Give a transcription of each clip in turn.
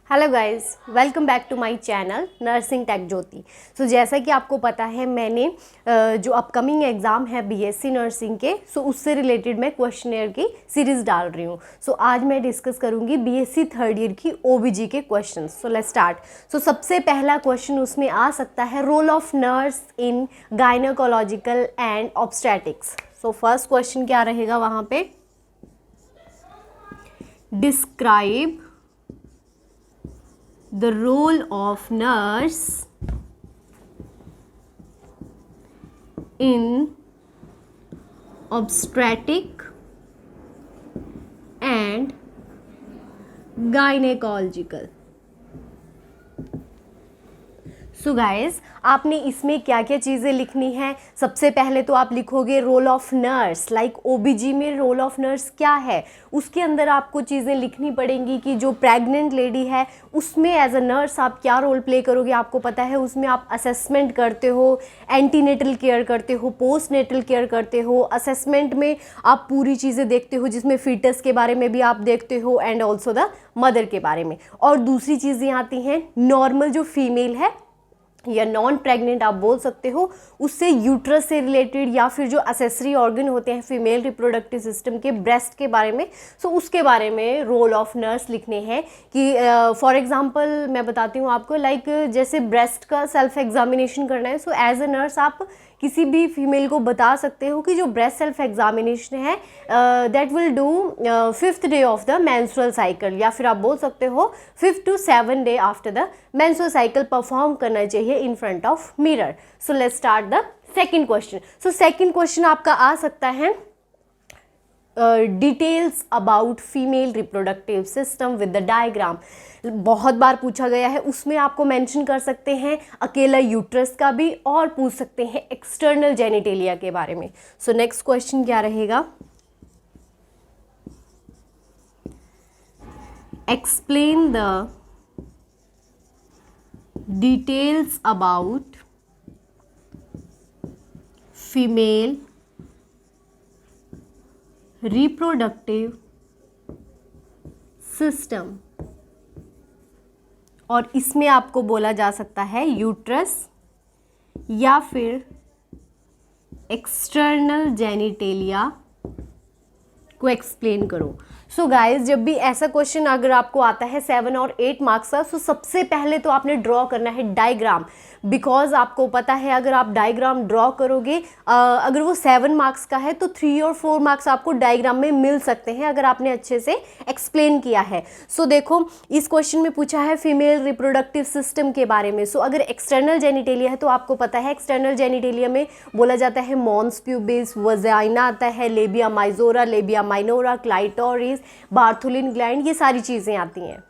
Hello guys, welcome back to my channel nursing tech Jyoti. So जैसा कि आपको पता है मैंने जो अपकमिंग एग्ज़ाम है बीएससी नर्सिंग के उससे रिलेटेड मैं क्वेश्चनेयर की सीरीज़ डाल रही हूँ। सो आज मैं डिस्कस करूँगी बीएससी थर्ड ईयर की ओबीजी के question. So let's start. So सबसे पहला क्वेश्चन उसमें आ सकता है role of nurse in gynaecological and obstetrics. So first question क्या रहेगा वहाँ पे, describe the role of nurse in obstetric and gynecological। So guys, आपने इसमें क्या क्या चीज़ें लिखनी है। सबसे पहले तो आप लिखोगे role of nurse, like OBG में रोल ऑफ नर्स क्या है। उसके अंदर आपको चीज़ें लिखनी पड़ेंगी कि जो प्रेग्नेंट लेडी है उसमें एज अ नर्स आप क्या रोल प्ले करोगे। आपको पता है उसमें आप असेसमेंट करते हो, एंटीनेटल केयर करते हो, पोस्ट नेटल केयर करते हो। असेसमेंट में आप पूरी चीज़ें देखते हो जिसमें फीटस के बारे में भी आप देखते हो एंड ऑल्सो द मदर के बारे में। और दूसरी चीज़ें आती हैं नॉर्मल जो फीमेल है या नॉन प्रेग्नेंट आप बोल सकते हो, उससे यूट्रस से रिलेटेड या फिर जो असेसरी ऑर्गन होते हैं फीमेल रिप्रोडक्टिव सिस्टम के, ब्रेस्ट के बारे में, सो उसके बारे में रोल ऑफ नर्स लिखने हैं। कि फॉर एग्जांपल मैं बताती हूँ आपको, लाइक जैसे ब्रेस्ट का सेल्फ एग्जामिनेशन करना है, सो एज अ नर्स आप किसी भी फीमेल को बता सकते हो कि जो ब्रेस्ट सेल्फ एग्जामिनेशन है that will do 5th day of the menstrual cycle, या फिर आप बोल सकते हो 5 to 7 day after the menstrual cycle perform करना चाहिए in front of mirror. So let's start the second question. So second question आपका आ सकता है details about female reproductive system with the diagram. बहुत बार पूछा गया है, उसमें आपको मेंशन कर सकते हैं अकेला यूट्रस का भी और पूछ सकते हैं एक्सटर्नल जेनिटेलिया के बारे में। सो नेक्स्ट क्वेश्चन क्या रहेगा, explain the details about female reproductive system. और इसमें आपको बोला जा सकता है यूट्रस या फिर एक्सटर्नल जेनिटेलिया को एक्सप्लेन करो। सो गाइस, जब भी ऐसा क्वेश्चन अगर आपको आता है 7 और 8 मार्क्स का, सो सबसे पहले तो आपने ड्रॉ करना है डायग्राम। बिकॉज आपको पता है अगर आप डायग्राम ड्रॉ करोगे, अगर वो 7 मार्क्स का है तो 3 और 4 मार्क्स आपको डायग्राम में मिल सकते हैं अगर आपने अच्छे से एक्सप्लेन किया है। सो देखो, इस क्वेश्चन में पूछा है फीमेल रिप्रोडक्टिव सिस्टम के बारे में। सो अगर एक्सटर्नल जेनिटेलिया है तो आपको पता है एक्सटर्नल जेनिटेलिया में बोला जाता है मॉन्स प्यूबिस, वजाइना आता है, labia majora, labia minora, clitoris, Bartholin gland, ये सारी चीजें आती हैं।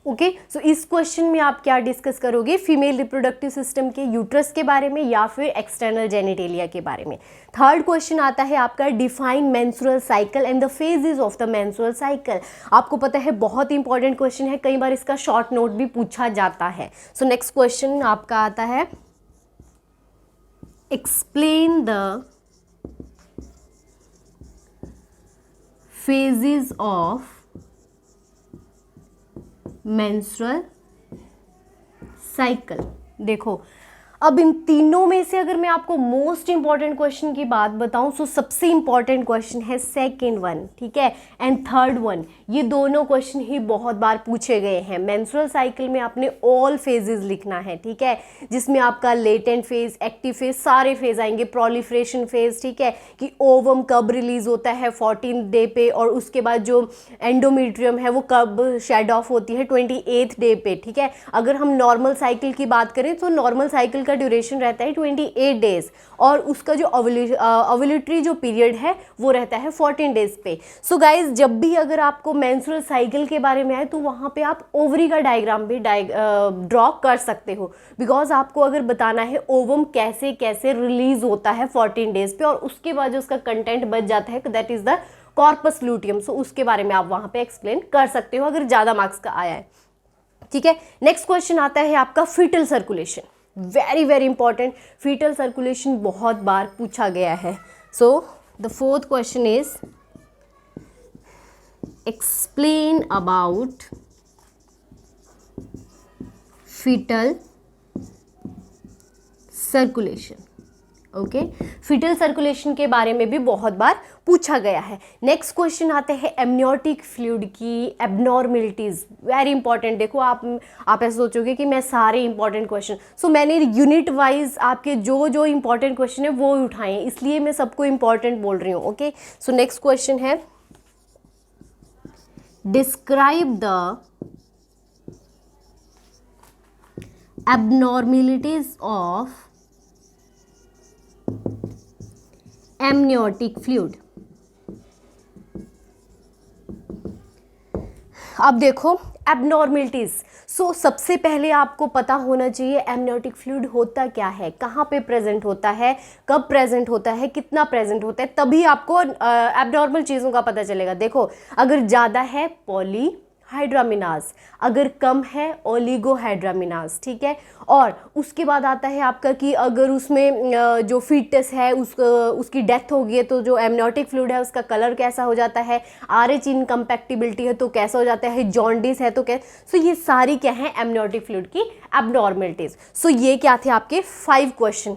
ओके, सो इस क्वेश्चन में आप क्या डिस्कस करोगे, फीमेल रिप्रोडक्टिव सिस्टम के यूट्रस के बारे में या फिर एक्सटर्नल जेनिटेलिया के बारे में। थर्ड क्वेश्चन आता है आपका define menstrual cycle and the phases of the menstrual cycle. आपको पता है बहुत इंपॉर्टेंट क्वेश्चन है, कई बार इसका शॉर्ट नोट भी पूछा जाता है। सो नेक्स्ट क्वेश्चन आपका आता है explain the phases of menstrual cycle. देखो, अब इन तीनों में से अगर मैं आपको मोस्ट इंपॉर्टेंट क्वेश्चन की बात बताऊं, तो सबसे इंपॉर्टेंट क्वेश्चन है सेकंड वन, ठीक है, एंड थर्ड वन। ये दोनों क्वेश्चन ही बहुत बार पूछे गए हैं। मेंस्ट्रुअल साइकिल में आपने ऑल फेजेस लिखना है, ठीक है, जिसमें आपका लेटेंट फेज, एक्टिव फेज, सारे फेज आएंगे, प्रोलिफरेशन फेज, ठीक है, कि ओवम कब रिलीज होता है 14th डे पे, और उसके बाद जो एंडोमेट्रियम है वो कब शेड ऑफ होती है 28th डे पे, ठीक है। अगर हम नॉर्मल साइकिल की बात करें तो नॉर्मल साइकिल का ड्यूरेशन रहता है 28 डेज, और उसका जो ओव्यूलेटरी जो पीरियड है वो रहता है 14 डेज पे। सो गाइज, जब भी अगर आपको मेंस्ट्रुअल साइकिल के बारे में आए तो वहाँ पे आप ओवरी का डायग्राम भी ड्रॉ कर सकते हो। बिकॉज आपको अगर बताना है ओवम कैसे कैसे रिलीज होता है 14 डेज पे, और उसके बाद जो उसका कंटेंट बच जाता है that is the corpus luteum. So उसके बारे में आप वहाँ पे एक्सप्लेन कर सकते हो अगर ज़्यादा मार्क्स का आया है, ठीक है। नेक्स्ट क्वेश्चन आता है आपका fetal circulation. Very very important, fetal circulation बहुत बार पूछा गया है. So the fourth question is explain about fetal circulation. Okay, fetal circulation के बारे में भी बहुत बार पूछा गया है. नेक्स्ट क्वेश्चन आते हैं एमनियोटिक फ्लूइड की एबनॉर्मेलिटीज़. Very important. देखो आप ऐसे सोचोगे कि मैं सारे इंपॉर्टेंट क्वेश्चन, सो मैंने यूनिट वाइज आपके जो जो इंपॉर्टेंट क्वेश्चन है वो उठाए हैं, इसलिए मैं सबको इंपॉर्टेंट बोल रही हूँ. ओके, सो नेक्स्ट क्वेश्चन है describe the abnormalities of amniotic fluid. अब देखो एबनॉर्मेलिटीज. सो सबसे पहले आपको पता होना चाहिए एमनियोटिक फ्लूइड होता क्या है, कहाँ पे प्रेजेंट होता है, कब प्रेजेंट होता है, कितना प्रेजेंट होता है, तभी आपको एबनॉर्मल चीज़ों का पता चलेगा. देखो अगर ज़्यादा है पॉलीहाइड्रामिनाज, अगर कम है ओलिगोहाइड्रामिनाज. ठीक है, और उसके बाद आता है आपका कि अगर उसमें जो फीटस है उसकी डेथ हो गई है तो जो एमनियोटिक फ्लूइड है उसका कलर कैसा हो जाता है, RH इनकम्पैक्टिबिलिटी है तो कैसा हो जाता है, जॉन्डिस है तो कैसे. सो ये सारी क्या है एमनियोटिक फ्लूइड की एबनॉर्मेलिटीज. सो ये क्या थे आपके 5 क्वेश्चन.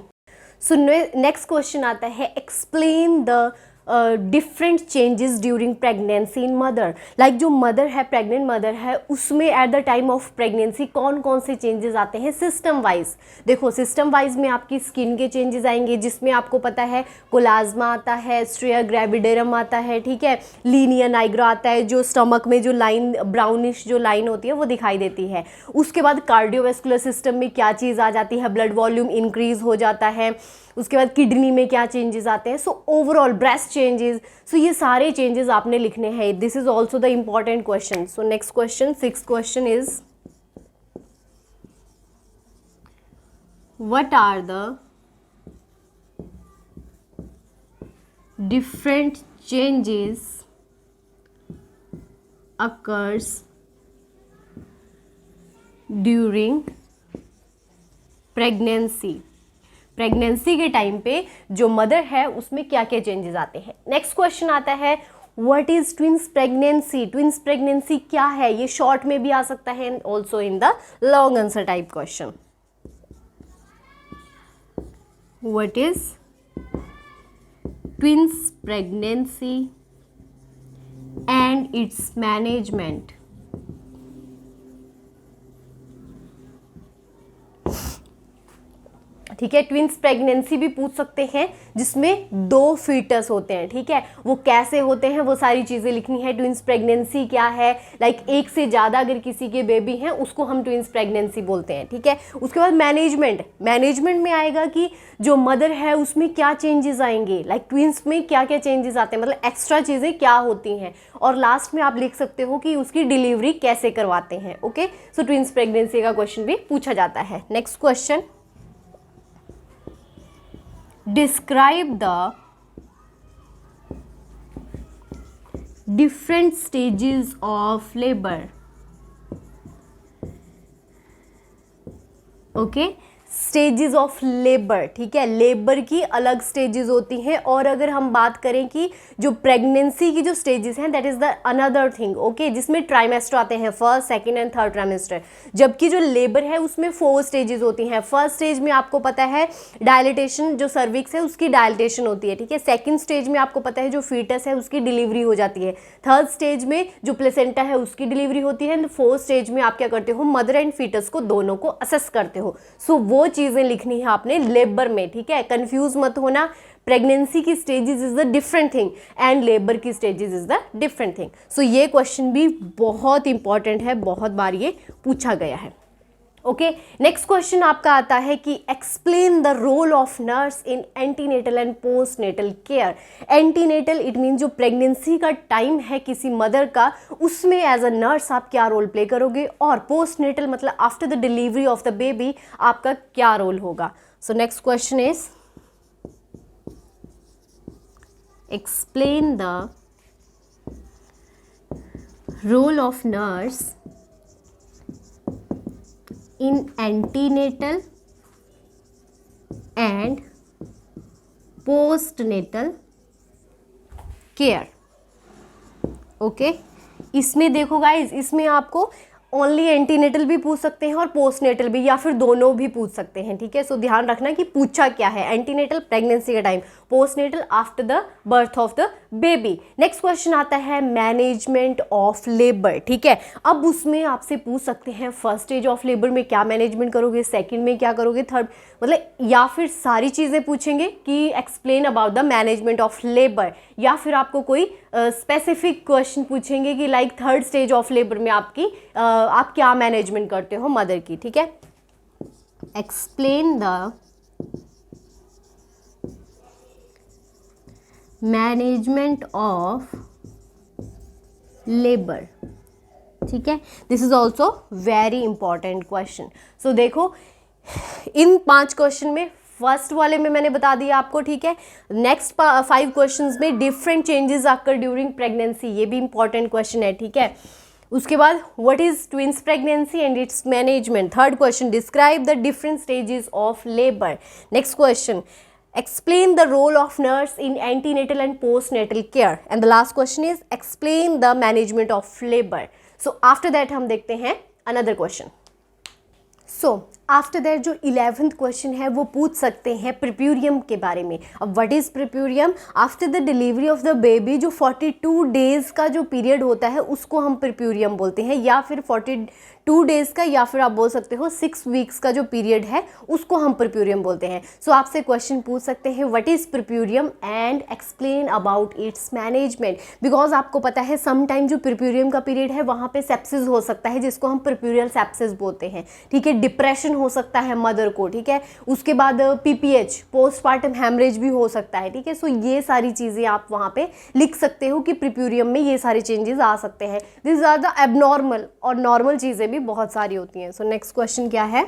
सो नेक्स्ट क्वेश्चन आता है explain the different changes during pregnancy in mother. Like जो मदर है, प्रेग्नेंट मदर है, उसमें eight the time of pregnancy कौन कौन से चेंजेस आते हैं सिस्टम वाइज. देखो सिस्टम वाइज में आपकी स्किन के चेंजेस आएंगे, जिसमें आपको पता है कोलाज्मा आता है, स्ट्रिया ग्रेविडेरम आता है. ठीक है, लीनिया नाइग्रा आता है, जो स्टमक में जो लाइन ब्राउनिश जो लाइन होती है वो दिखाई देती है. उसके बाद कार्डियोवेस्कुलर सिस्टम में क्या चीज़ आ जाती है, ब्लड वॉल्यूम इंक्रीज हो जाता है. उसके बाद किडनी में क्या चेंजेस आते हैं, so overall breast changes. So ये सारे चेंजेस आपने लिखने हैं. This is also the important question. So next question, 6th question is what are the different changes occurs during pregnancy. Pregnancy के टाइम पे जो मदर है उसमें क्या क्या चेंजेस आते हैं. नेक्स्ट क्वेश्चन आता है what is twins pregnancy. Twins pregnancy क्या है, ये शॉर्ट में भी आ सकता है and also in the long answer type question. What is twins pregnancy and it's management. ठीक है, ट्विंस प्रेगनेंसी भी पूछ सकते हैं जिसमें 2 फीटस होते हैं. ठीक है, वो कैसे होते हैं वो सारी चीज़ें लिखनी है. ट्विंस प्रेगनेंसी क्या है, लाइक एक से ज़्यादा अगर किसी के बेबी हैं उसको हम ट्विंस प्रेगनेंसी बोलते हैं. ठीक है, उसके बाद मैनेजमेंट में आएगा कि जो मदर है उसमें क्या चेंजेस आएंगे, लाइक ट्विंस में क्या क्या चेंजेस आते हैं, मतलब एक्स्ट्रा चीज़ें क्या होती हैं. और लास्ट में आप लिख सकते हो कि उसकी डिलीवरी कैसे करवाते हैं. ओके, सो ट्विंस प्रेगनेंसी का क्वेश्चन भी पूछा जाता है. Next question, describe the different stages of labor. Okay, stages of labour. ठीक है, लेबर की अलग स्टेजेस होती हैं. और अगर हम बात करें कि जो प्रेगनेंसी की जो स्टेजेस हैं that is the another thing. Okay, जिसमें ट्राइमेस्टर आते हैं, first, second and third trimester. जबकि जो लेबर है उसमें 4 स्टेजेस होती हैं. फर्स्ट स्टेज में आपको पता है डायलिटेशन, जो सर्विक्स है उसकी डायलिटेशन होती है. ठीक है, सेकेंड स्टेज में आपको पता है जो फीटस है उसकी डिलीवरी हो जाती है. थर्ड स्टेज में जो प्लेसेंटा है उसकी डिलीवरी होती है. एंड फोर्थ स्टेज में आप क्या करते हो, मदर एंड फीटस को दोनों को असेस करते हो. सो वो चीजें लिखनी है आपने लेबर में. ठीक है, कंफ्यूज मत होना. प्रेगनेंसी की stages is the different thing and labour की stages is the different thing. So ये क्वेश्चन भी बहुत इंपॉर्टेंट है, बहुत बार ये पूछा गया है. ओके, नेक्स्ट क्वेश्चन आपका आता है कि explain the role of nurse in antenatal and post natal care. Antenatal it mean जो प्रेगनेंसी का टाइम है किसी मदर का, उसमें एज अ नर्स आप क्या रोल प्ले करोगे, और पोस्ट नेटल मतलब after the delivery of the baby आपका क्या रोल होगा. So next question is explain the role of nurse in antenatal and postnatal care. Okay, इसमें देखो गाइज, इसमें आपको ओनली एंटीनेटल भी पूछ सकते हैं और पोस्टनेटल भी, या फिर दोनों भी पूछ सकते हैं, ठीक है। सो ध्यान रखना कि पूछा क्या है, एंटीनेटल प्रेगनेंसी का time, postnatal after the birth of the baby. Next question आता है मैनेजमेंट ऑफ लेबर, ठीक है। अब उसमें आपसे पूछ सकते हैं फर्स्ट स्टेज ऑफ लेबर में क्या मैनेजमेंट करोगे, सेकेंड में क्या करोगे, थर्ड, मतलब या फिर सारी चीज़ें पूछेंगे कि explain about the management of labour, या फिर आपको कोई स्पेसिफिक क्वेश्चन पूछेंगे कि like third stage of labour में आपकी आप क्या मैनेजमेंट करते हो मदर की, ठीक है। Explain the management of labour, ठीक है। This is also very important question. So देखो, इन 5 क्वेश्चन में फर्स्ट वाले में मैंने बता दिया आपको, ठीक है। नेक्स्ट 5 क्वेश्चंस में डिफरेंट चेंजेस आकर ड्यूरिंग प्रेगनेंसी, ये भी इंपॉर्टेंट क्वेश्चन है, ठीक है। उसके बाद what is twins pregnancy and it's management. Third question, describe the different stages of labour. Next question, explain the role of nurse in antenatal and postnatal care, and the last question is explain the management of labor. So after that हम देखते हैं another question. So after that जो 11th question है वो पूछ सकते हैं प्रिप्यूरियम के बारे में। अब what is puerperium? After the delivery of the baby जो 42 डेज़ का जो पीरियड होता है उसको हम प्रिप्यूरियम बोलते हैं, या फिर 42 डेज़ का, या फिर आप बोल सकते हो 6 वीक्स का जो पीरियड है उसको हम प्रिप्यूरियम बोलते हैं। सो आपसे क्वेश्चन पूछ सकते हैं what is puerperium and explain about its management. Because आपको पता है सम टाइम जो प्रिप्यूरियम का पीरियड है वहाँ पे सेप्सिस हो सकता है जिसको हम प्रिप्यूरियल सेप्सिस बोलते हैं, ठीक है। डिप्रेशन हो सकता है मदर को, ठीक है। उसके बाद पीपीएच पोस्टपार्टम हैमरेज भी हो सकता है, ठीक है। सो ये सारी चीज़ें आप वहाँ पे लिख सकते हो कि प्रिप्यूरियम में ये सारे चेंजेस आ सकते हैं। दिस आर द एबनॉर्मल, और नॉर्मल चीज़ें भी बहुत सारी होती हैं। सो नेक्स्ट क्वेश्चन क्या है?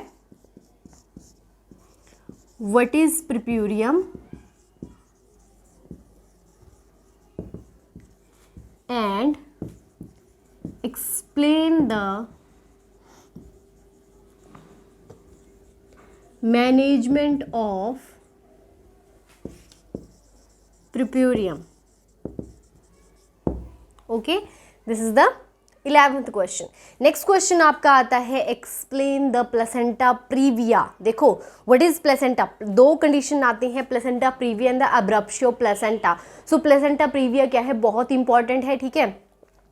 What is puerperium and explain the management of puerperium. Okay, this is the 11th question. Next question आपका आता है एक्सप्लेन द प्लेसेंटा प्रीविया। देखो व्हाट इज प्लेसेंटा, 2 कंडीशन आती हैं, placenta previa and the abruptio placenta. So placenta previa क्या है, बहुत important है, ठीक है।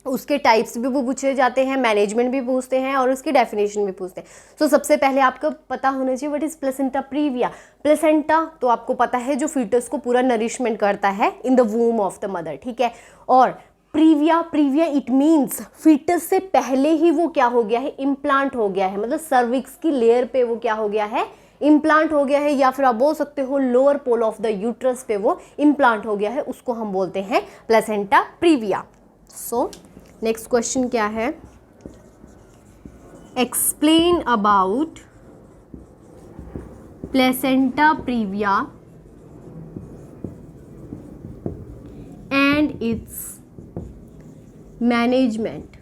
उसके टाइप्स भी वो पूछे जाते हैं, मैनेजमेंट भी पूछते हैं और उसकी डेफिनेशन भी पूछते हैं। सो सबसे पहले आपको पता होना चाहिए what is placenta previa. Placenta तो आपको पता है जो फीटस को पूरा नरिशमेंट करता है in the womb of the mother, ठीक है। और previa, previa it means fetus से पहले ही वो क्या हो गया है, इम्प्लांट हो गया है, मतलब सर्विक्स की लेयर पे वो क्या हो गया है, इम्प्लांट हो गया है, या फिर आप बोल सकते हो lower pole of the uterus पे वो इम्प्लांट हो गया है, उसको हम बोलते हैं प्लेसेंटा प्रीविया। सो नेक्स्ट क्वेश्चन क्या है? Explain about placenta previa and it's management.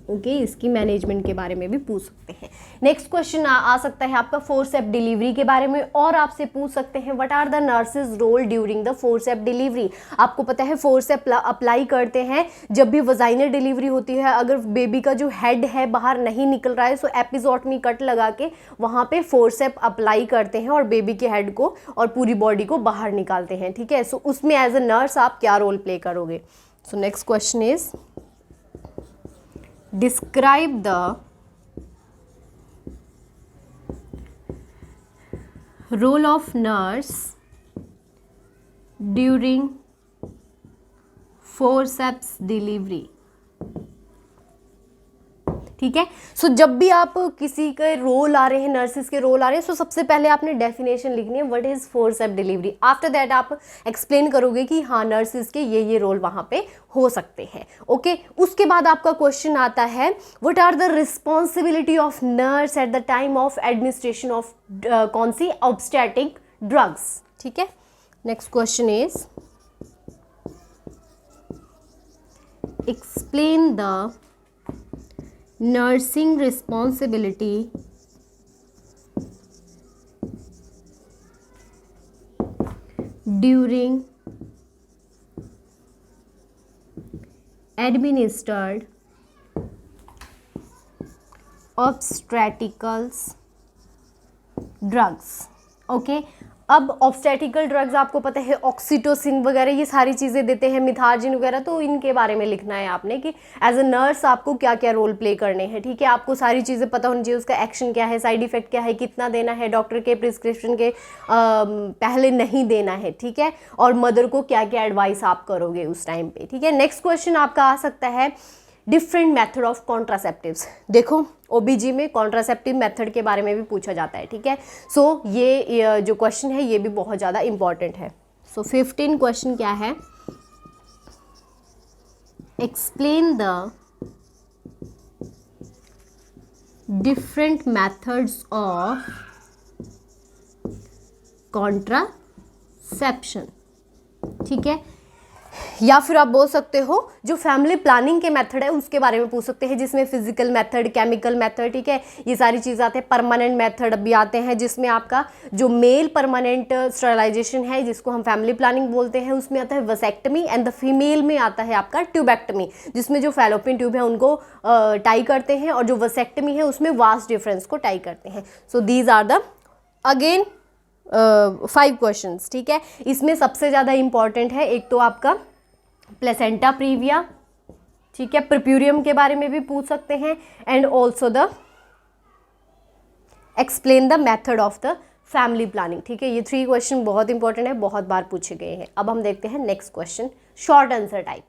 Okay, इसकी मैनेजमेंट के बारे में भी पूछ सकते हैं। नेक्स्ट क्वेश्चन आ सकता है आपका फोर्सेप डिलीवरी के बारे में, और आपसे पूछ सकते हैं what are the nurses role during the forceps delivery. आपको पता है फोर्सेप अप्लाई करते हैं जब भी वजाइनल डिलीवरी होती है, अगर बेबी का जो हेड है बाहर नहीं निकल रहा है, सो एपिजोटमी कट लगा के वहाँ पे फोर्सेप अप्लाई करते हैं और बेबी के हेड को और पूरी बॉडी को बाहर निकालते हैं, ठीक है। सो उसमें एज अ नर्स आप क्या रोल प्ले करोगे? सो next question is describe the role of nurse during forceps delivery। ठीक है। सो जब भी आप किसी के रोल आ रहे हैं, नर्सिस के रोल आ रहे हैं, सो सबसे पहले आपने डेफिनेशन लिखनी है what is forceps delivery. After that आप एक्सप्लेन करोगे कि हाँ नर्सिस के ये रोल वहाँ पे हो सकते हैं। ओके, उसके बाद आपका क्वेश्चन आता है what are the responsibility of nurse at the time of administration of कौन सी ऑब्स्टेटिक ड्रग्स। ठीक है। Next question is explain the nursing responsibility during administered obstetricals drugs. Okay, अब ऑब्स्टेट्रिकल ड्रग्स आपको पता है ऑक्सीटोसिन वगैरह ये सारी चीज़ें देते हैं, मिथार्जिन वगैरह, तो इनके बारे में लिखना है आपने कि एज अ नर्स आपको क्या क्या रोल प्ले करने हैं। ठीक है, आपको सारी चीज़ें पता होनी चाहिए, उसका एक्शन क्या है, साइड इफेक्ट क्या है, कितना देना है, डॉक्टर के प्रिस्क्रिप्शन के पहले नहीं देना है। ठीक है, और मदर को क्या क्या एडवाइस आप करोगे उस टाइम पे। ठीक है, नेक्स्ट क्वेश्चन आपका आ सकता है डिफरेंट मेथड ऑफ कॉन्ट्रासेप्टिव्स। देखो ओबीजी में कॉन्ट्रासेप्टिव मेथड के बारे में भी पूछा जाता है। ठीक है, सो ये जो क्वेश्चन है ये भी बहुत ज़्यादा इंपॉर्टेंट है। सो 15 क्वेश्चन क्या है, explain the different methods of contraception. ठीक है, या फिर आप बोल सकते हो जो फैमिली प्लानिंग के मेथड है उसके बारे में पूछ सकते हैं, जिसमें फिजिकल मेथड, केमिकल मेथड, ठीक है, ये सारी चीज़ आते हैं। परमानेंट मेथड भी आते हैं, जिसमें आपका जो मेल परमानेंट स्टरलाइजेशन है जिसको हम फैमिली प्लानिंग बोलते हैं, उसमें आता है वसेक्टमी, एंड द फीमेल में आता है आपका ट्यूबेक्टमी, जिसमें जो फैलोपियन ट्यूब है उनको टाई करते हैं, और जो वसेक्टमी है उसमें वास्ट डिफरेंस को टाई करते हैं। So these are the again 5 questions. ठीक है, इसमें सबसे ज़्यादा इंपॉर्टेंट है एक तो आपका प्लेसेंटा प्रीविया, ठीक है, प्रप्यूरियम के बारे में भी पूछ सकते हैं, and also the explain the method of the family planning. ठीक है, ये 3 क्वेश्चन बहुत इंपॉर्टेंट है, बहुत बार पूछे गए हैं। अब हम देखते हैं next question, short answer type.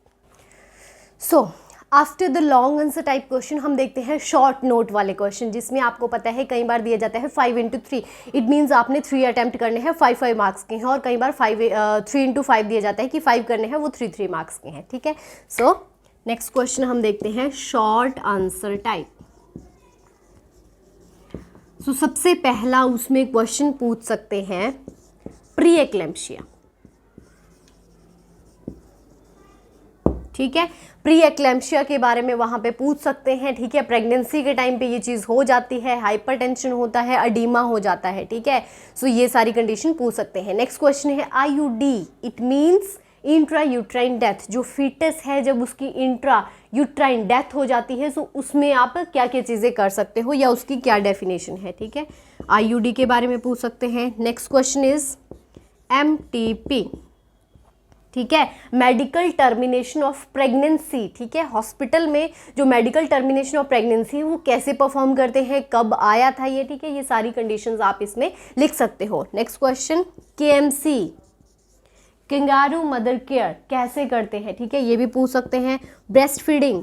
So after the long answer type question हम देखते हैं शॉर्ट नोट वाले क्वेश्चन, जिसमें आपको पता है कई बार दिया जाता है 5 into 3, इट मीन्स आपने 3 अटैम्प्ट करने हैं, 5 मार्क्स के हैं, और कई बार 3 into 5 दिया जाता है कि 5 करने हैं, वो 3 मार्क्स के हैं। ठीक है, सो नेक्स्ट क्वेश्चन हम देखते हैं शॉर्ट आंसर टाइप। सो सबसे पहला उसमें क्वेश्चन पूछ सकते हैं प्री एक्लेम्पशिया। ठीक है, प्री एक्लेम्पशिया के बारे में वहाँ पे पूछ सकते हैं। ठीक है, प्रेगनेंसी के टाइम पे ये चीज़ हो जाती है, हाइपरटेंशन होता है, अडीमा हो जाता है। ठीक है, सो ये सारी कंडीशन पूछ सकते हैं। नेक्स्ट क्वेश्चन है IUD, it means intra uterine death. जो फीटस है जब उसकी इंट्रा यूट्राइन डेथ हो जाती है, सो उसमें आप क्या क्या चीज़ें कर सकते हो या उसकी क्या डेफिनेशन है। ठीक है, आईयूडी के बारे में पूछ सकते हैं। Next question is MTP. ठीक है, मेडिकल टर्मिनेशन ऑफ प्रेगनेंसी। ठीक है, हॉस्पिटल में जो मेडिकल टर्मिनेशन ऑफ प्रेगनेंसी है वो कैसे परफॉर्म करते हैं, कब आया था ये। ठीक है, ये सारी कंडीशंस आप इसमें लिख सकते हो। Next question KMC, kangaroo mother care कैसे करते हैं। ठीक है, ये भी पूछ सकते हैं। ब्रेस्ट फीडिंग,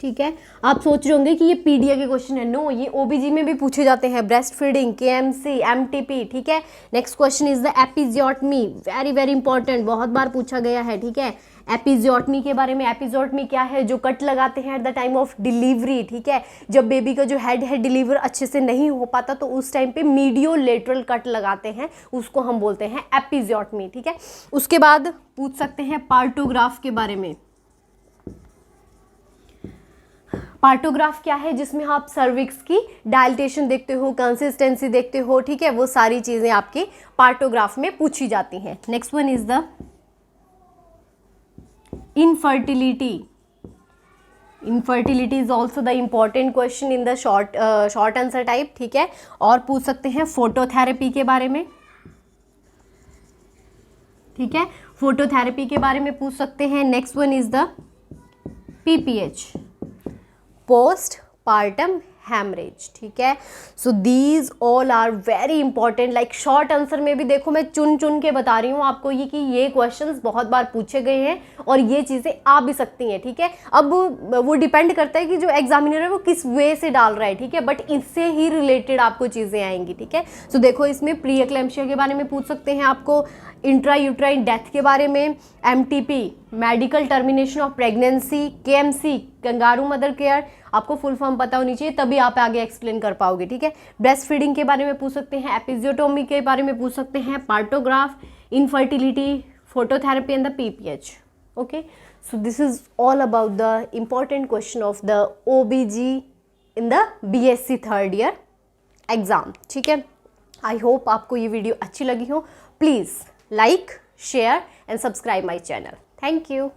ठीक है, आप सोच रहे होंगे कि ये पीडीए के क्वेश्चन है, नो, ये ओबीजी में भी पूछे जाते हैं। Breast feeding, KMC, MTP. ठीक है, next question is the episiotomy, very very important, बहुत बार पूछा गया है। ठीक है, एपिजियोटमी के बारे में, एपिजियोटमी क्या है, जो कट लगाते हैं eight the time of delivery. ठीक है, जब बेबी का जो हेड है डिलीवर अच्छे से नहीं हो पाता तो उस टाइम पे मीडियो लेटरल कट लगाते हैं, उसको हम बोलते हैं एपिजियोटमी। ठीक है, उसके बाद पूछ सकते हैं पार्टोग्राफ के बारे में। पार्टोग्राफ क्या है, जिसमें आप सर्विक्स की डायलिटेशन देखते हो, कंसिस्टेंसी देखते हो। ठीक है, वो सारी चीज़ें आपके पार्टोग्राफ में पूछी जाती हैं। Next one is the infertility. Infertility is also the important question in the short answer type. ठीक है, और पूछ सकते हैं फोटोथेरेपी के बारे में। ठीक है, फोटोथेरेपी के बारे में पूछ सकते हैं। Next one is the PPH, postpartum haemorrhage. ठीक है, so these all are very important. Like short answer में भी देखो मैं चुन चुन के बता रही हूँ आपको ये कि ये क्वेश्चंस बहुत बार पूछे गए हैं और ये चीज़ें आ भी सकती हैं। ठीक है, अब वो डिपेंड करता है कि जो एग्जामिनर है वो किस वे से डाल रहा है। ठीक है, बट इससे ही रिलेटेड आपको चीज़ें आएंगी। ठीक है, सो देखो इसमें प्री एक्लेम्पशिया के बारे में पूछ सकते हैं आपको, इंट्रा यूट्राइन डेथ के बारे में, MTP medical termination of pregnancy, KMC kangaroo mother care, आपको फुल फॉर्म पता होनी चाहिए तभी आप आगे एक्सप्लेन कर पाओगे। ठीक है, ब्रेस्ट फीडिंग के बारे में पूछ सकते हैं, एपिजियोटोमी के बारे में पूछ सकते हैं, partograph, infertility, phototherapy and the PPH. Okay, so this is all about the important question of the ओबीजी in the BSc third year exam. ठीक है, आई होप आपको ये वीडियो अच्छी लगी हो। Please like, share and subscribe my channel. Thank you.